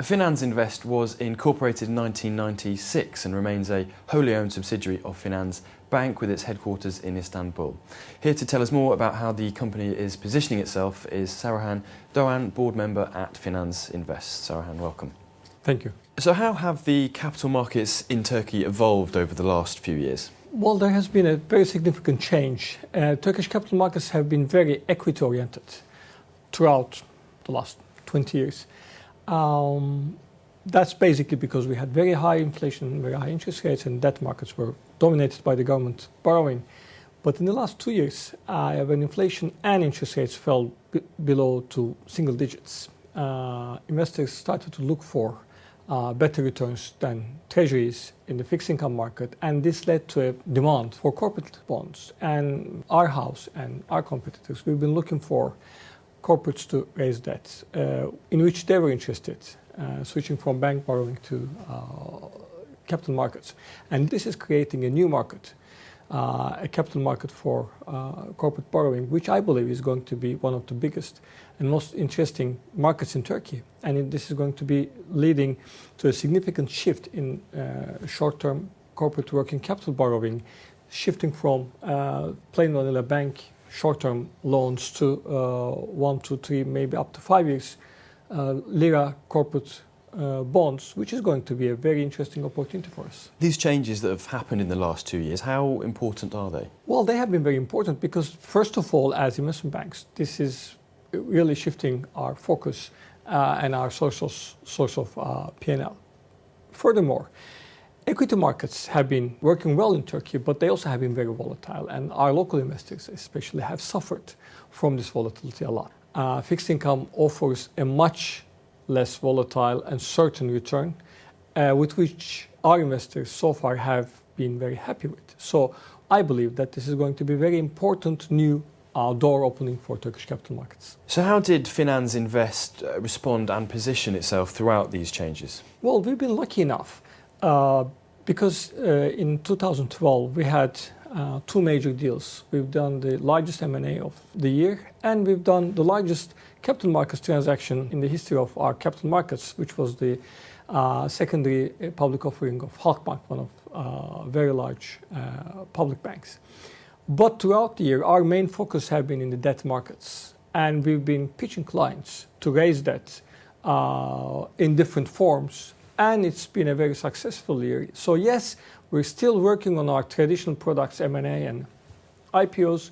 Finansinvest was incorporated in 1996 and remains a wholly owned subsidiary of Finansbank with its headquarters in Istanbul. Here to tell us more about how the company is positioning itself is Saruhan Dogan, board member at Finansinvest. Saruhan, welcome. Thank you. So how have the capital markets in Turkey evolved over the last few years? Well, there has been a very significant change. Turkish capital markets have been very equity-oriented throughout the last 20 years. That's basically because we had very high inflation, very high interest rates, and debt markets were dominated by the government borrowing. But in the last 2 years, when inflation and interest rates fell below to single digits, investors started to look for better returns than treasuries in the fixed income market, and this led to a demand for corporate bonds. And our house and our competitors, we've been looking for corporates to raise debt in which they were interested, switching from bank borrowing to capital markets. And this is creating a new market, a capital market for corporate borrowing, which I believe is going to be one of the biggest and most interesting markets in Turkey. And this is going to be leading to a significant shift in short-term corporate working capital borrowing, shifting from plain vanilla bank short-term loans to 1 to 3, maybe up to 5 years lira corporate bonds, which is going to be a very interesting opportunity for us. These changes that have happened in the last 2 years, how important are they? Well, they have been very important because, first of all, as investment banks, this is really shifting our focus and our source of P&L. Furthermore, equity markets have been working well in Turkey, but they also have been very volatile, and our local investors especially have suffered from this volatility a lot. Fixed income offers a much less volatile and certain return, with which our investors so far have been very happy with. So I believe that this is going to be a very important new door opening for Turkish capital markets. So how did Finansinvest respond and position itself throughout these changes? Well, we've been lucky enough because in 2012 we had 2 major deals. We've done the largest M&A of the year, and we've done the largest capital markets transaction in the history of our capital markets, which was the secondary public offering of Halkbank, one of very large public banks. But throughout the year, our main focus has been in the debt markets, and we've been pitching clients to raise debt in different forms, and it's been a very successful year. So yes, we're still working on our traditional products, M&A and IPOs,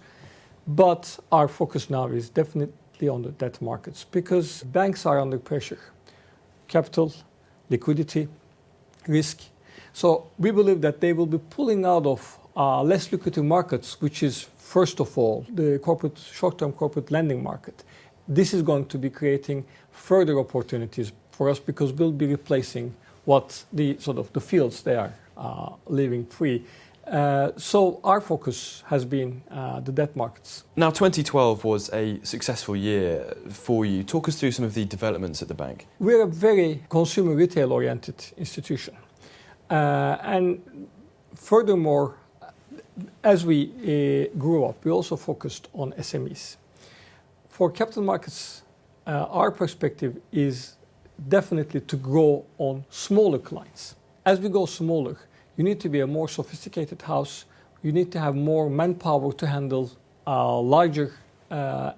but our focus now is definitely on the debt markets because banks are under pressure. Capital, liquidity, risk. So we believe that they will be pulling out of less lucrative markets, which is, first of all, the short-term corporate lending market. This is going to be creating further opportunities for us because we'll be replacing what the fields they are leaving free. So our focus has been the debt markets. Now, 2012 was a successful year for you. Talk us through some of the developments at the bank. We're a very consumer retail-oriented institution. And furthermore, as we grew up, we also focused on SMEs. For capital markets, our perspective is definitely to grow on smaller clients. As we go smaller, you need to be a more sophisticated house. You need to have more manpower to handle a larger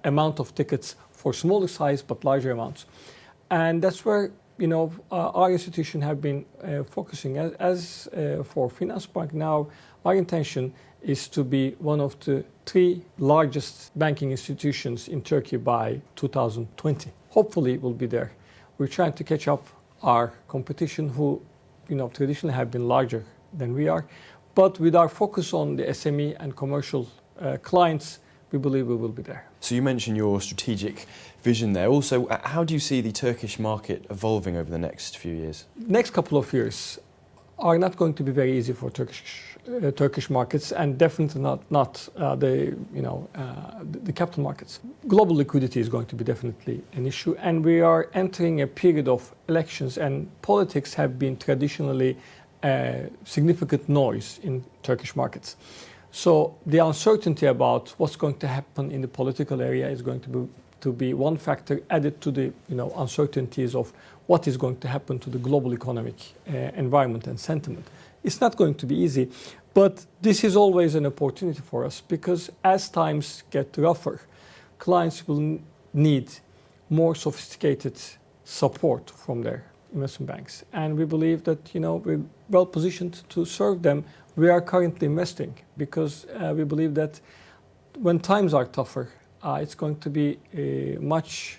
amount of tickets for smaller size but larger amounts. And that's where our institution have been focusing. As for Finansbank now, our intention is to be one of the 3 largest banking institutions in Turkey by 2020. Hopefully we'll be there. We're trying to catch up our competition who traditionally have been larger than we are. But with our focus on the SME and commercial clients, we believe we will be there. So you mentioned your strategic vision there. Also, how do you see the Turkish market evolving over the next few years? Next couple of years are not going to be very easy for Turkish markets, and definitely not the capital markets. Global liquidity is going to be definitely an issue, and we are entering a period of elections, and politics have been traditionally significant noise in Turkish markets. So the uncertainty about what's going to happen in the political area is going to be one factor added to the uncertainties of what is going to happen to the global economic environment and sentiment. It's not going to be easy, but this is always an opportunity for us, because as times get rougher, clients will need more sophisticated support from their investment banks. And we believe that we're well positioned to serve them. We are currently investing because we believe that when times are tougher, it's going to be much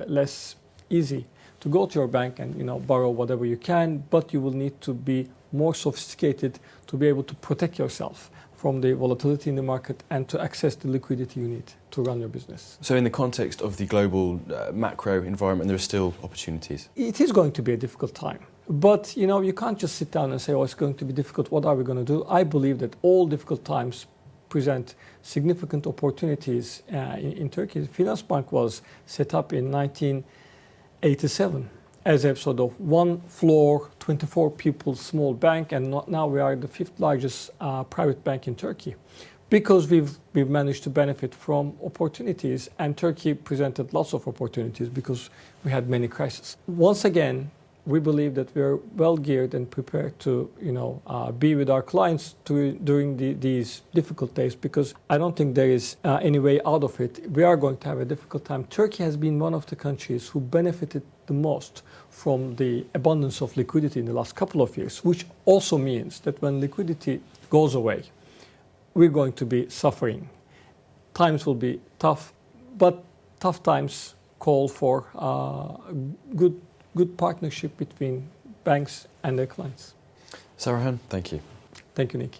less easy to go to your bank and borrow whatever you can, but you will need to be more sophisticated to be able to protect yourself from the volatility in the market and to access the liquidity you need to run your business. So in the context of the global macro environment, there are still opportunities? It is going to be a difficult time. But you can't just sit down and say, oh, it's going to be difficult, what are we going to do? I believe that all difficult times present significant opportunities in Turkey. Finansbank was set up in 1987 as a sort of one floor, 24 people small bank, and now we are the fifth largest private bank in Turkey, because we've managed to benefit from opportunities, and Turkey presented lots of opportunities because we had many crises. Once again, we believe that we are well geared and prepared to be with our clients during these difficult days, because I don't think there is any way out of it. We are going to have a difficult time. Turkey has been one of the countries who benefited the most from the abundance of liquidity in the last couple of years, which also means that when liquidity goes away, we're going to be suffering. Times will be tough, but tough times call for good partnership between banks and their clients. Saruhan, thank you. Thank you, Nick.